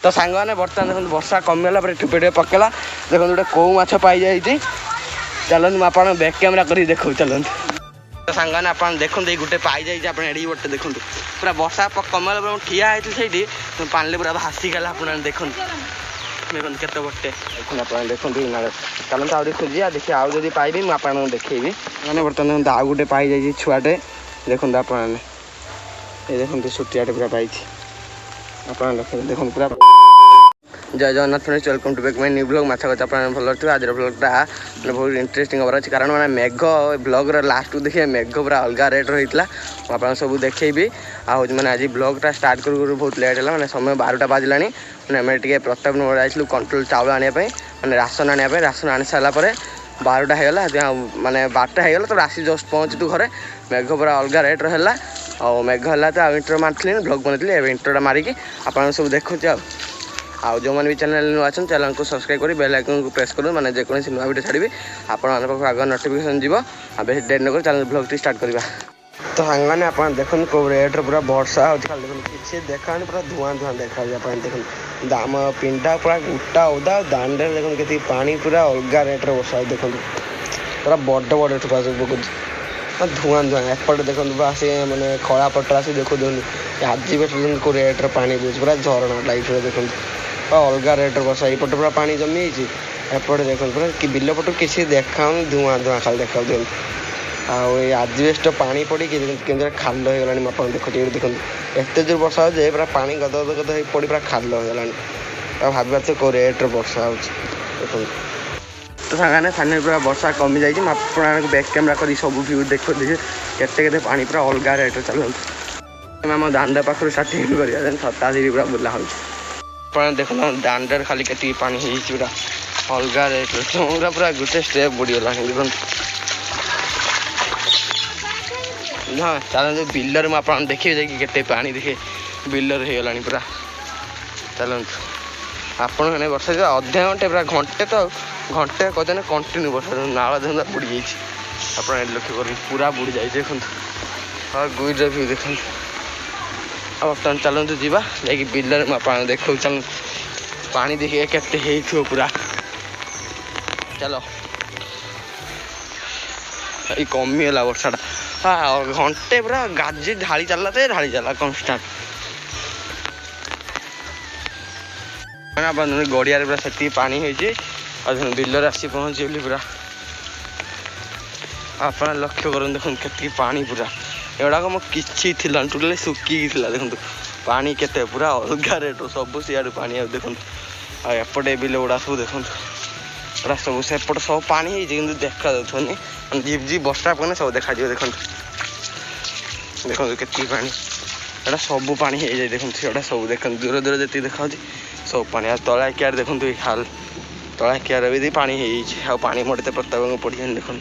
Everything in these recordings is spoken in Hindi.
तो सांग मैंने बर्तमान देखो वर्षा कमिगला टिपे टिपे पकेला देखो गोटे कौ माछ पाई जाइए चलते मुझे आप बैक कैमेरा कर देखो चलते तो सांग मैंने आप देखते ये गोटे पाई जाइए आप एड़ी बटे देखो पूरा वर्षा कमिगला ठिया होती से पानी पूरा भासीगला आप देखो देखो केते बटे देखो चलते आगे खोजी देखिए आउ जब पाइबी मुझे देखी मैंने बर्तमान आउ गोटे पाई जाइए छुआटे देखो आप देखो छुटियाटे पूरा पाई आप देखो पूरा जय Jagannath friends welcome to back my new blog माछ कथा प्राण भल थी आज ब्लॉगटा मैंने बहुत इंटरेस्टिंग खबर अच्छी कारण मैंने मेघ ब्लॉगर लास्ट को देखिए मेघ पूरा अलग रेट रही आप सब देखी मैंने आज ब्लॉगटा स्टार्ट कर बहुत लेट है मैंने समय 12टा बाजिला मैंने टे प्रताप नगर जाइलु कंट्रोल चाउल आने मैंने राशन आने राशन आनी सारापर 12टा होगा मानने 12टा होगा तो आसी जस्ट पहुँचू घरे मेघ पूरा अलग रेट है और मेघ है तो इंटर मार्ली ब्लॉग बनती इंटरटा मारिकी आप सब देखुचे आउ जो मैंने भी चैनल नुआ अच्छा चैनल को सब्सक्राइब कर बेल आइकन को प्रेस करूँ मैंने जेकोसी नुआ वीडियो छाड़ी आप आगे नोटिफिकेशन जीव आ बेस डेट नक चैनल ब्लॉग स्टार्ट करवा तो सांग मैंने आप देखो कौ रेट्रे पूरा वर्षा हो किसी देखा पूरा धुआं धुआं देखा देखो दाम पिंडा पूरा गोटा ओदा दांडे देखो कि पानी पूरा अलग रेट्रे वर्षा देखो पूरा बड़ बड़ ठोपा सब पकड़ धुआं धुआं एपटे देखो आस मैंने खड़ा पटर आस देखो आज बेटर को रेट्रे पानी बुझे पूरा झरणा टाइप देखो अलग रेट्रे वर्षा यपटे पूरा पानी जमी एपटे देखो पूरा कि बिल पटू किसी देखा धुआं धुआं खाली देखा आजबेस्ट पानी पड़ी खाल हो गलानी आप देखो देखो एत जोर वर्षा हो पूरा पानी गद गद पड़ी पूरा खाल हो गलानी भाव कौ रेट्रे वर्षा हो तो सांगे फाइनाल पूरा वर्षा कमी जाइए आप बैक कैमेरा कर सब व्यू देखो देखिए पानी पूरा अलग रेट्रे चलते आम दांडा पाखर स्टार्टिंग कर छता धीरे पूरा बुला हो देख दांडर खाली के पानी पूरा अलग रेट्रे पूरा पूरा गोटे स्टेप बुड़ीगला देखो हाँ चलते बिलर में आप देखिए जाकि पानी देखिए बिलर हो गला पूरा चलते आपण मैंने वर्षा अधा घंटे पूरा घंटे तो घंटे कहते हैं कंटिन्यू वर्षा नाला धंदा बुड़ी जाइए आप लक्ष्य कर पूरा बुड़ी जाए देखो और गुईर भी देखो बर्तमान चलते जावा जा बिलर में आप देखो चल पानी देखिए के पूरा चलो ये कमीगला वर्षाटा हाँ घंटे पूरा गाजी ढाली चलला तो ढाली चलला कन्स्टाट गड़िया पूरा से पानी हो बिलर आसी पहुँचे पूरा आप लक्ष्य कर देखो के पानी पूरा एगुड़ाक मो कि टोटाली सुखी देखो पानी केते पूरा अलग रेट सब सियाड़ू पानी देखो एपटे बिल गुड़ा सब देखो सब सेपट सब पानी देखा जानी झिप झिप बर्षा पकड़े सब देखा देखो देखो के पानी एटा सब पानी हो जाए देखो से सब देख दूर दूर जी देखा सब पानी तला कियार देखो खाल तला कियार भी पानी हो पानी मरते प्रताप पड़ जाए देखो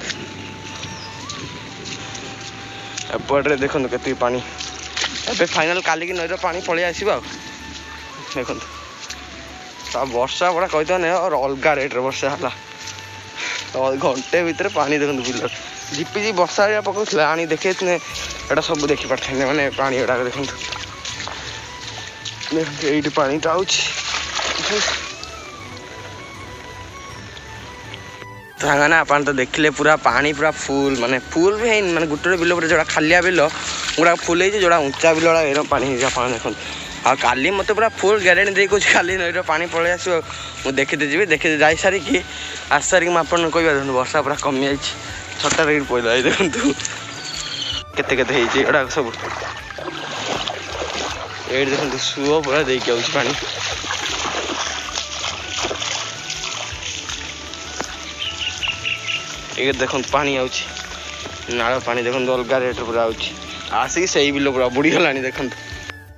एपटे देखो के पानी ए फाइनाल काली की नईर पानी पलि आस देखो वर्षा बड़ा कहते और अलग रेट्रे वर्षा है घंटे भितर पानी देखो बिलर झिपी वर्षा पकड़ा आनी देखे एटा सब देखी पारे मैंने पानी गुड़ाक देखो ये पानी आने आप तो देखिले पूरा पानी पूरा फुल माने फुल भी है माने गोटे बिल जो खालिया बिल गुड़ा फुल है जोड़ा उंचा बिल गुड़ा पानी देखो आ काली मत पूरा फुल ग्यारेंटी दे कुछ खाली नईर पानी पलि आस मुझे देखते जी देखते जा सारिकी आस सारिकी मुझे कह देखो वर्षा पूरा कमी जाइए छटा रेट पड़ा देखो केते सब ये देखो सुओ पूरा देके आउछ पानी ये देखो पानी आउछ नाल पानी देखो अलग रेट पूरा आसिक से बिल पूरा बुड़ी गला देखो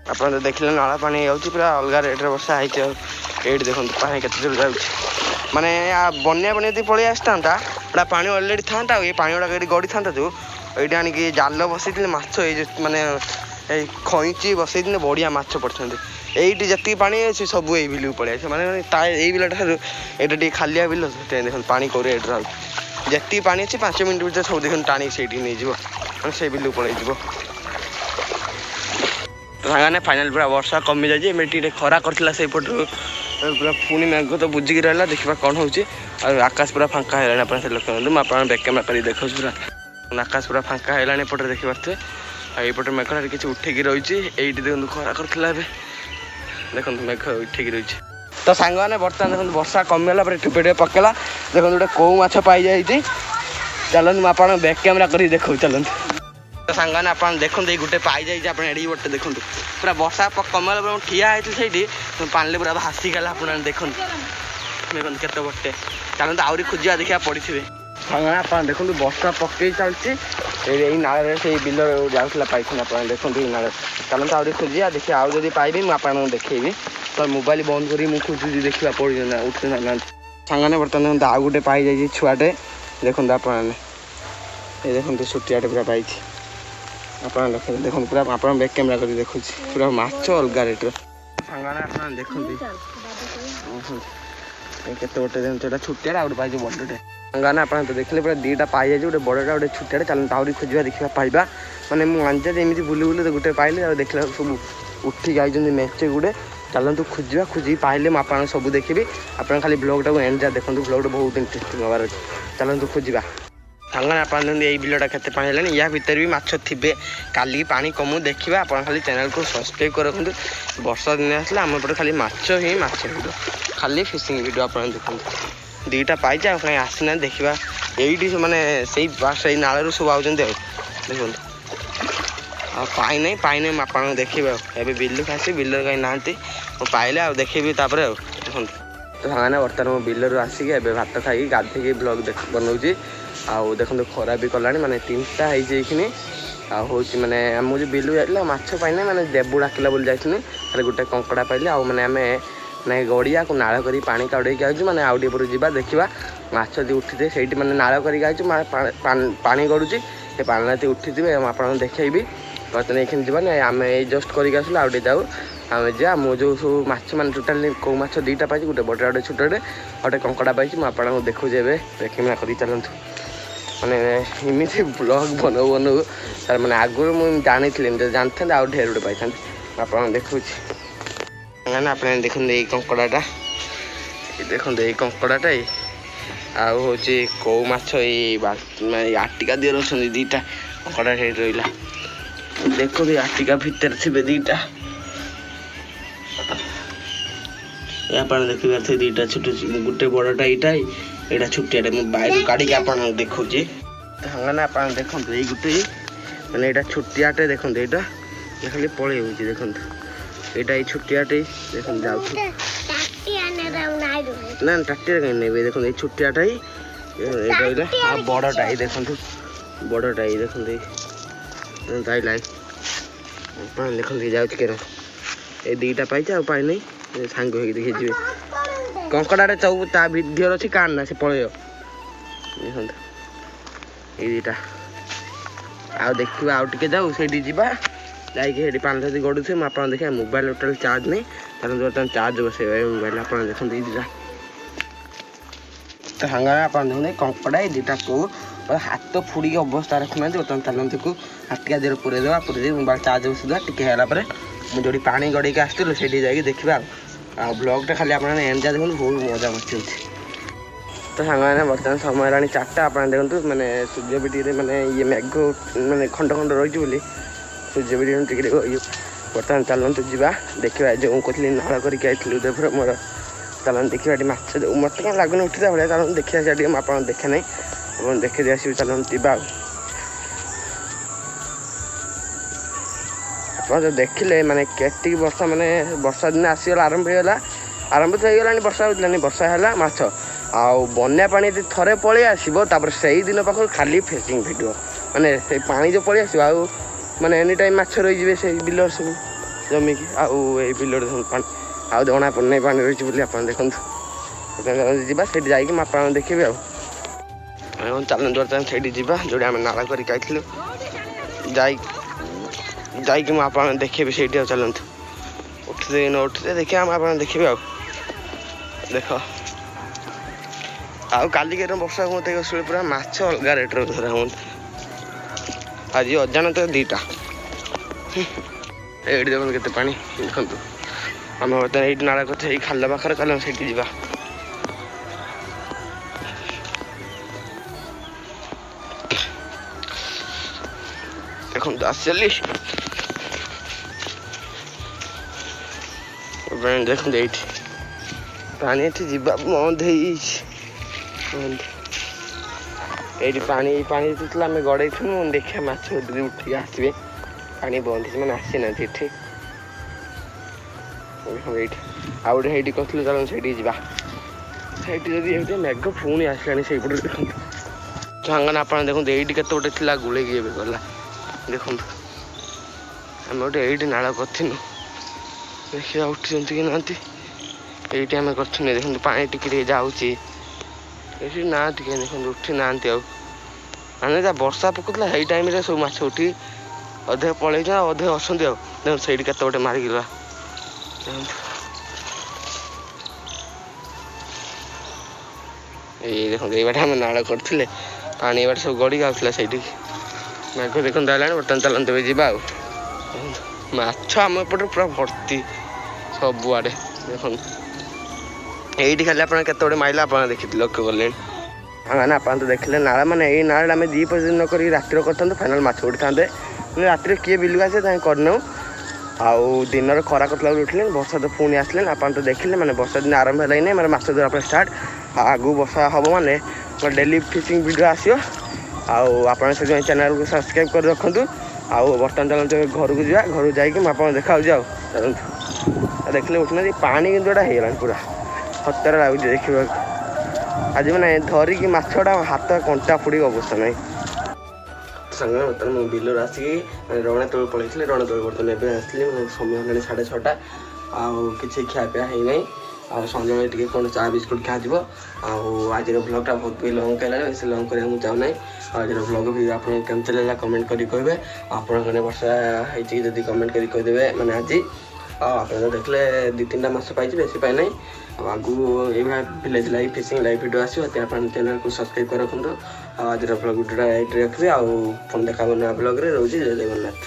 आप तो देखिले नाला पानी आउछ पूरा अलग रेट्रे वर्षा ये देखो पानी के जाऊँ माने बन्या बन्या यदि पलि आसता पानी अलरेडी था ये पानी गुड़ा गड़ी था जो ये आनिक जाल बसई माछ माने खईची बसई बढ़िया माछ पड़ते ये जी पानी अच्छे सब ये बिल को पलि आस माने बिल ठार ये खालिया बिल देखो पानी कौ रेट्रे जी पानी अच्छे 5 मिनट भर सब देखो टाणी से नहीं से बिल को पलि तो साने फाइनाल पूरा वर्षा कमी जाए खरा करता से पूरा पुणी मेघ तो बुझिकी रहा देखा कौन हो आकाश पूरा फांका है आप लक्ष्य बैक कैमेरा कर देखा पूरा आकाश पूरा फांका है एपटे देखी पारे आईपटे मेघटा किसी उठेकी रही है देखो खरा करता देखो मेघ उठेकी रही तो सांग मैंने बर्तमान देखो वर्षा कमीगला टिपे पकेला देखो गोटे कौ माछ पाई जाइए चलते आप बैक कैमेरा कर देखो चलते तो सांग मैंने आप देखते ये गोटे पाई जाइए आप बटे देखो पूरा वर्षा कमीगला ठिया होती से पानी पूरा भासीगला आप देखो देखो केते बटे चलते आहरी खोजा देखा पड़ी थे सांग आप देखो वर्षा पकई चलती नाल से बिल जाऊला पाई आप देखो ना चलते आहरी खोजा देखिए आउ जब पाइबी मुझे देखेबी तो मोबाइल बंद कर खोजुची देखा पड़ी ना उठू ना सांग बर्तमान देखो आउ गोटे पाई जाइए छुआटे देखो आप देखो छुटियाटे पूरा पाई आप देखो पूरा आप बैक कैमेरा कर देखो पूरा माछ अलग रेट सांग आप देखते केते गोटे देखते छुटिया आउट पाई बड़टे सांग आप तो देखले पूरा दीटा पाई जाए गोटे बड़टा गोटे छुटिया चलते आहरी खोजा देखा पाइबा मैंने मुझे एमती बुले बुले गोटे पाइले देखला सब उठिक आई मेचे गुड़े चलतु खोजा खोजी पाइले मुझे सब देखी आप खाली ब्लॉगटा को एंड जा देखो ब्लॉगटा बहुत इंटरेस्टिंग हबार अच्छे चलतु खोजा सांग आप ये बिलटा केते पानी है या भितर भी माछ थे काली पानी कमु देखा आप खाली चैनल को सब्सक्राइब कर रखुद वर्षा दिन आसले आम पटे खाली माछ ही माछ भिडियो खाली फिशिंग भिडियो आप देखो दीटा पाई कहीं आसीना देखा ये मैंने से नालू सब आउट देखो पाई नहीं आप देखिए ए बिल आसी बिल कहीं ना पाइले आ देखी देखो तो सामने बर्तमान बिलर आसिक ए भात खाई गाधे ब्लॉग बनाऊँगी आउ देखो खरा भी कला माने 3टा होने हूँ मैंने मुझे बिलू जाइए माछ पाइना मैंने देबू डाकिला बोली जाइए गोटे कंकड़ा पाइले आउ मैंने आम मैंने गड़िया को नाड़ कर पानी काड़े आसू मैंने आउ टे जा देखा माछ जी उठी थे से मैंने नाड़ कर पानी गड़ुची से पानी उठी थे आप देखेबी बर्तमान ये जावानी आम ये जस्ट करके आसलु आउ जाऊ आम जा मु जो सब माछ मैंने टोटाल कौ माछ 2टा पाई गोटे बड़ा गोटे छोटे गोटे कंकड़ा पाई मुझे देखुचे कैमेरा कर चलतु मैंने इमती ब्लॉग बनाऊ बनाऊ सर मैंने आगुरी मुझे जानी जानते आउ ढेर गोटे पाई आप देखुच आप देखते ये कंकड़ाटा देखते ये कंकड़ाटा आउ हूँ कौ माछ ये आटिका दिए रही 2टा कंकड़ा रहा देखो आटिका भितर थे 2टा आप देखी पारे 2टा छोट गोटे बड़टा यहाँ छुटिया बाहर काढ़ी आप देखा सांगने आप देखो ये गोटे मैंने यहाँ छुटियाटे देखो यहाँ खाली पलि हो देखो यहाँ ये छुटियाटे देखो जाऊ ना टाटिया कहीं नहीं देखो ये छुटियाटा यहाँ बड़टा ये देखो बड़टा ये देखो जाइला देखो जाऊँ ये 2टा पाई पाई नहीं सांग हो देखी जी कंकड़ाटे चौ ता भिडियो अच्छी कान ना से पलैब देखो ये 2टा आउ देखा आउ टे जाऊ से जाकि पानी गड़ू थे आप देखा मोबाइल टोटाल चार्ज नहीं बर्तमान चार्ज बस मोबाइल आप देखते 2टा तो सांग आप देखते कंकड़ा ये 2टा को हाथ फुड़ी अवस्था रखुना बर्तमान चलते को हाथिका देर पूरे देवा पूरे मोबाइल चार्ज बसदा टे है मुझे पानी गड़े आसलु से जाकि देखा ब्लॉगटा खाली आप एंड जा देखो बहुत मजा मस्ती होती तो सांग मैंने बर्तमान समय है 4टा आप देखते मैंने सूर्य बीटी मैंने ये मेघ मैंने खंड खंड रही बोली सूर्य बीटी टिके बर्तमान चलते जा देखा जो कहती नाड़ करके आई देवर मोर चलते देखा माछ मत क्या लगुन उठा भाई चलते देखा आप देखे ना आप देखी आसो चलते जा आप जो देखिले माने केटी वर्षा माने वर्षा दिन आसीगला आरंभ तो होगा वर्षा होता वर्षा है माछ आउ बन्या पानी थे पलि आसो से दिन पाख खाली फिशिंग भिडियो माने से पानी जो पलि आस माने एनी टाइम माछ रही से बिलर सब जमिकी आउ बिलर पानी आउ जना पड़ना पानी रही बोली आप देखते जा से जाकि आप देखिए आउ चलते बर्तमान से जो आम नाला कर जाकि आप देखिए से चलते उठते न उठते देखिए आप देखिए आ देख आउ काली वर्षा मत पूरा माछ अलग रेट धरा आज अजानत 2टा ଏଇଠି ଦେଖନ୍ତୁ କେତେ ପାଣି ଦେଖନ୍ତୁ। ଆମେ ବର୍ତ୍ତମାନ ଏଇଠି ନାଳ କଥା ଏଇ ଖାଲ ପାଖରେ ଚାଲ ସେଇଠି ଯିବା। ଦେଖନ୍ତୁ ଆସିଲି ଦେଖନ୍ତୁ ଏଇଠି ପାଣି ଏଠି ଯିବା ବନ୍ଦ ହେଇଯାଇଛି। ଏଇଠି ପାଣି ଥିଲା ଆମେ ଗଡ଼େଇଥିଲୁ ଦେଖିବା ମାଛ ଯଦି ଉଠିକି ଆସିବେ। ପାଣି ବନ୍ଦ ହେଇଛି ମାନେ ଆସିନାହାନ୍ତି ଏଠି। ଏଇଠି ଆଉ ଗୋଟେ ସେଇଠି କରିଥିଲୁ ଚାଲନ୍ତୁ ସେଇଠିକି ଯିବା। ସେଇଠି ଯଦି ଏଇଠି ମେଘ ପୁଣି ଆସିଲାଣି ସେଇପଟେ ଦେଖନ୍ତୁ ସାଙ୍ଗମାନେ ଆପଣ ଦେଖନ୍ତୁ ଏଇଠି କେତେ ଗୋଟେ ଥିଲା ଗୁଳେଇକି ଏବେ ଗଲା ଦେଖନ୍ତୁ। ଆମେ ଗୋଟେ ଏଇଠି ନାଳ କରିଥିଲୁ ଦେଖିବା ଉଠିଛନ୍ତି କି ନାହାନ୍ତି। ଏଇଠି ଆମେ କରିଥିଲୁ ଦେଖନ୍ତୁ ପାଣି ଟିକେ ଟିକେ ଯାଉଛି ଏଇଠି ନାହାନ୍ତି କିଏ ଦେଖନ୍ତୁ ଉଠି ନାହାନ୍ତି ଆଉ। ମାନେ ଯାହା ବର୍ଷା ପକଉଥିଲା ସେଇ ଟାଇମ୍ରେ ସବୁ ମାଛ ଉଠି ଅଧେ ପଳେଇଛନ୍ତି ଆଉ ଅଧେ ଅଛନ୍ତି ଆଉ ଦେଖନ୍ତୁ ସେଇଠି କେତେ ଗୋଟେ ମାରିକିଲା ଦେଖନ୍ତୁ। ଏଇ ଦେଖନ୍ତୁ ଏଇ ବାଟେ ଆମେ ନାଳ କରିଥିଲେ ପାଣି ଏ ବାଟେ ସବୁ ଗଡ଼ିକି ଆଉଥିଲା ସେଇଠି। ମେଘ ଦେଖନ୍ତୁ ହେଲାଣି ବର୍ତ୍ତମାନ ଚାଲନ୍ତୁ ଏବେ ଯିବା ଆଉ। ମାଛ ଆମ ଏପଟେ ପୁରା ଭର୍ତ୍ତି ସବୁଆଡ଼େ ଦେଖନ୍ତୁ। ଏଇଠି ଖାଲି ଆପଣ କେତେ ଗୋଟେ ମାଇଲା ଆପଣ ଦେଖିଥିଲେ ଲକ୍ଷ୍ୟ କଲେଣି। ମାନେ ଆପଣ ତ ଦେଖିଲେ ନାଳ ମାନେ ଏଇ ନାଳରେ ଆମେ ଦୁଇ ଦିନ କରିକି ରାତିରେ କରିଥାନ୍ତୁ ଫାଇନାଲ୍ ମାଛ ଉଠିଥାନ୍ତେ। କିନ୍ତୁ ରାତିରେ କିଏ ବିଲକୁ ଆସିବେ ତାଙ୍କେ କରିନେଉ। ଆଉ ଦିନରେ ଖରା କତଲା ଉଠିଲେ ବର୍ଷା ତ ପୁଣି ଆସିଲେ ଆପଣ ତ ଦେଖିଲେ ମାନେ ବର୍ଷା ଦିନ ଆରମ୍ଭ ହେଲାନି ମାନେ ମାଛ ଧରା ପାଇଁ ଷ୍ଟାର୍ଟ। ଆଗକୁ ବର୍ଷା ହେବ ମାନେ ଡେଲି ଫିସିଂ ଭିଡ଼ିଓ ଆସିବ। ଆଉ ଆପଣ ସେଥିପାଇଁ ଚ୍ୟାନେଲକୁ ସବସ୍କ୍ରାଇବ୍ କରି ରଖନ୍ତୁ। ଆଉ ବର୍ତ୍ତମାନ ଚାଲନ୍ତୁ ଘରକୁ ଯିବା। ଘରକୁ ଯାଇକି ମୁଁ ଆପଣଙ୍କୁ ଦେଖାଉଛି ଆଉ ଚାଲନ୍ତୁ। ଦେଖିଲେ ଉଠୁନାହାନ୍ତି ପାଣି କିନ୍ତୁ ଏଇଟା ହେଇଗଲାଣି ପୁରା ଖତରା ଲାଗୁଛି ଦେଖିବାକୁ। ଆଜି ମାନେ ଧରିକି ମାଛଟା ହାତ କଣ୍ଟା ଫୁଡ଼ିକି ଅବସ୍ଥା ନାହିଁ। ସାଙ୍ଗରେ ବର୍ତ୍ତମାନ ମୁଁ ବିଲରୁ ଆସିକି ରଣା ତଳ ପଳେଇଥିଲି। ରଣା ତଳ ବର୍ତ୍ତମାନ ଏବେ ଆସିଲି ସମୟ ହେଲାଣି 6:30। ଆଉ କିଛି ଖିଆପିଆ ହେଇନାହିଁ। ଆଉ ସନ୍ଧ୍ୟାବେଳେ ଟିକେ କ'ଣ ଚା ବିସ୍କୁଟ୍ ଖାଆଯିବ। ଆଉ ଆଜିର ବ୍ଲଗ୍ଟା ବହୁତ ବି ଲଙ୍ଗ୍ ହେଲାଣି ବେଶୀ ଲଙ୍ଗ୍ କରିବାକୁ ମୁଁ ଚାହୁଁନାହିଁ। ଆଉ ଆଜିର ବ୍ଲଗ୍ ବି ଆପଣଙ୍କୁ କେମିତି ଲାଗିଲା କମେଣ୍ଟ କରି କହିବେ। ଆପଣଙ୍କ ଘରେ ବର୍ଷା ହେଇଛି କି ଯଦି କମେଣ୍ଟ କରି କହିଦେବେ ମାନେ ଆଜି। ଆଉ ଆପଣ ତ ଦେଖିଲେ 2-3ଟା ମାଛ ପାଇଛି ବେଶୀ ପାଇନାହିଁ। ଆଉ ଆଗକୁ ଏଇଭଳିଆ village life fishing live video ଆସିବ ସେଥିପାଇଁ ଆପଣ ଚ୍ୟାନେଲକୁ ସବସ୍କ୍ରାଇବ୍ କରି ରଖନ୍ତୁ। ଆଉ ଆଜିର ବ୍ଲଗ୍ ଭିଡ଼ିଓଟା ଏଇଠି ରଖିବି। ଆଉ ପୁଣି ଦେଖା ହେବ ନୂଆ ବ୍ଲଗ୍ରେ ରହୁଛି ଜୟ ଜଗନ୍ନାଥ।